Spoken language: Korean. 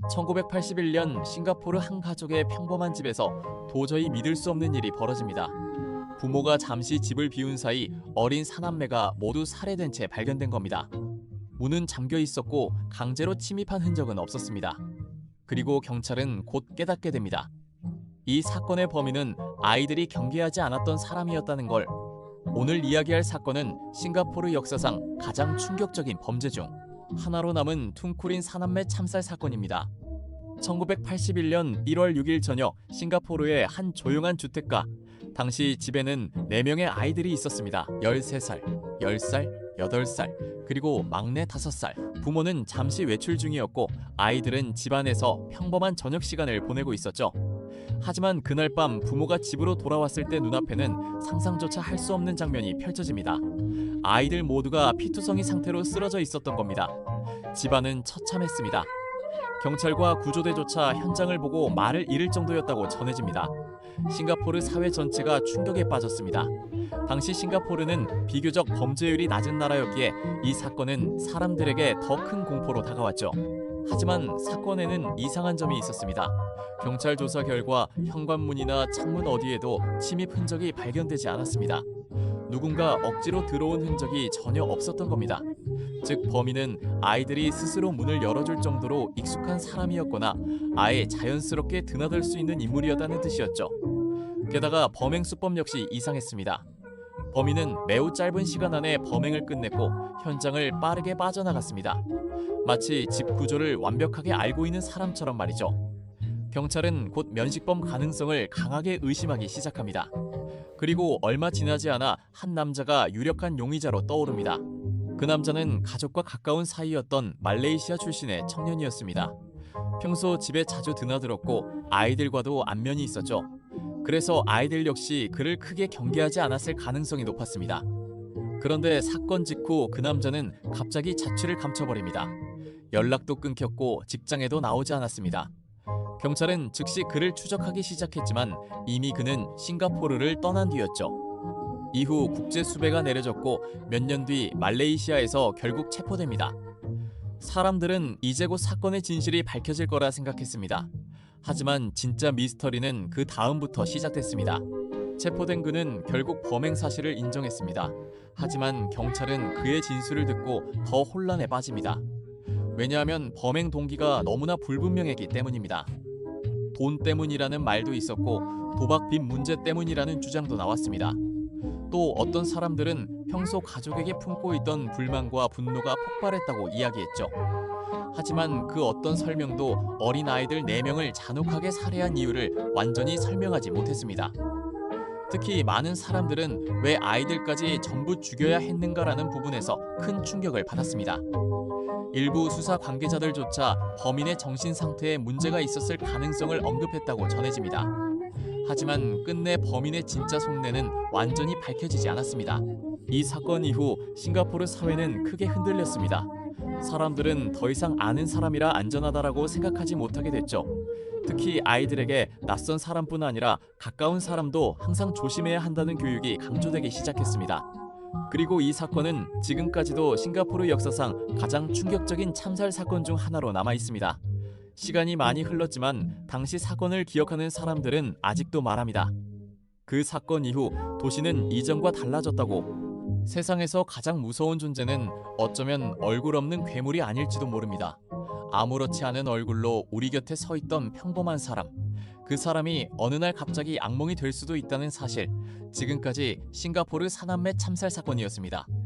1981년 싱가포르 한 가족의 평범한 집에서 도저히 믿을 수 없는 일이 벌어집니다. 부모가 잠시 집을 비운 사이 어린 사남매가 모두 살해된 채 발견된 겁니다. 문은 잠겨 있었고 강제로 침입한 흔적은 없었습니다. 그리고 경찰은 곧 깨닫게 됩니다. 이 사건의 범인은 아이들이 경계하지 않았던 사람이었다는 걸. 오늘 이야기할 사건은 싱가포르 역사상 가장 충격적인 범죄 중 하나로 남은 퉁쿠린 사남매 참살 사건입니다. 1981년 1월 6일 저녁 싱가포르의 한 조용한 주택가. 당시 집에는 4명의 아이들이 있었습니다. 13살, 10살, 8살, 그리고 막내 5살. 부모는 잠시 외출 중이었고 아이들은 집안에서 평범한 저녁 시간을 보내고 있었죠. 하지만 그날 밤 부모가 집으로 돌아왔을 때 눈앞에는 상상조차 할 수 없는 장면이 펼쳐집니다. 아이들 모두가 피투성이 상태로 쓰러져 있었던 겁니다. 집안은 처참했습니다. 경찰과 구조대조차 현장을 보고 말을 잃을 정도였다고 전해집니다. 싱가포르 사회 전체가 충격에 빠졌습니다. 당시 싱가포르는 비교적 범죄율이 낮은 나라였기에 이 사건은 사람들에게 더 큰 공포로 다가왔죠. 하지만 사건에는 이상한 점이 있었습니다. 경찰 조사 결과 현관문이나 창문 어디에도 침입 흔적이 발견되지 않았습니다. 누군가 억지로 들어온 흔적이 전혀 없었던 겁니다. 즉 범인은 아이들이 스스로 문을 열어줄 정도로 익숙한 사람이었거나 아예 자연스럽게 드나들 수 있는 인물이었다는 뜻이었죠. 게다가 범행 수법 역시 이상했습니다. 범인은 매우 짧은 시간 안에 범행을 끝냈고 현장을 빠르게 빠져나갔습니다. 마치 집 구조를 완벽하게 알고 있는 사람처럼 말이죠. 경찰은 곧 면식범 가능성을 강하게 의심하기 시작합니다. 그리고 얼마 지나지 않아 한 남자가 유력한 용의자로 떠오릅니다. 그 남자는 가족과 가까운 사이였던 말레이시아 출신의 청년이었습니다. 평소 집에 자주 드나들었고 아이들과도 안면이 있었죠. 그래서 아이들 역시 그를 크게 경계하지 않았을 가능성이 높았습니다. 그런데 사건 직후 그 남자는 갑자기 자취를 감춰버립니다. 연락도 끊겼고 직장에도 나오지 않았습니다. 경찰은 즉시 그를 추적하기 시작했지만 이미 그는 싱가포르를 떠난 뒤였죠. 이후 국제 수배가 내려졌고 몇 년 뒤 말레이시아에서 결국 체포됩니다. 사람들은 이제 곧 사건의 진실이 밝혀질 거라 생각했습니다. 하지만 진짜 미스터리는 그 다음부터 시작됐습니다. 체포된 그는 결국 범행 사실을 인정했습니다. 하지만 경찰은 그의 진술을 듣고 더 혼란에 빠집니다. 왜냐하면 범행 동기가 너무나 불분명했기 때문입니다. 돈 때문이라는 말도 있었고 도박 빚 문제 때문이라는 주장도 나왔습니다. 또 어떤 사람들은 평소 가족에게 품고 있던 불만과 분노가 폭발했다고 이야기했죠. 하지만 그 어떤 설명도 어린 아이들 4명을 잔혹하게 살해한 이유를 완전히 설명하지 못했습니다. 특히 많은 사람들은 왜 아이들까지 전부 죽여야 했는가라는 부분에서 큰 충격을 받았습니다. 일부 수사 관계자들조차 범인의 정신 상태에 문제가 있었을 가능성을 언급했다고 전해집니다. 하지만 끝내 범인의 진짜 속내는 완전히 밝혀지지 않았습니다. 이 사건 이후 싱가포르 사회는 크게 흔들렸습니다. 사람들은 더 이상 아는 사람이라 안전하다라고 생각하지 못하게 됐죠. 특히 아이들에게 낯선 사람뿐 아니라 가까운 사람도 항상 조심해야 한다는 교육이 강조되기 시작했습니다. 그리고 이 사건은 지금까지도 싱가포르 역사상 가장 충격적인 참살 사건 중 하나로 남아 있습니다. 시간이 많이 흘렀지만 당시 사건을 기억하는 사람들은 아직도 말합니다. 그 사건 이후 도시는 이전과 달라졌다고. 세상에서 가장 무서운 존재는 어쩌면 얼굴 없는 괴물이 아닐지도 모릅니다. 아무렇지 않은 얼굴로 우리 곁에 서 있던 평범한 사람. 그 사람이 어느 날 갑자기 악몽이 될 수도 있다는 사실. 지금까지 싱가포르 사남매 참살 사건이었습니다.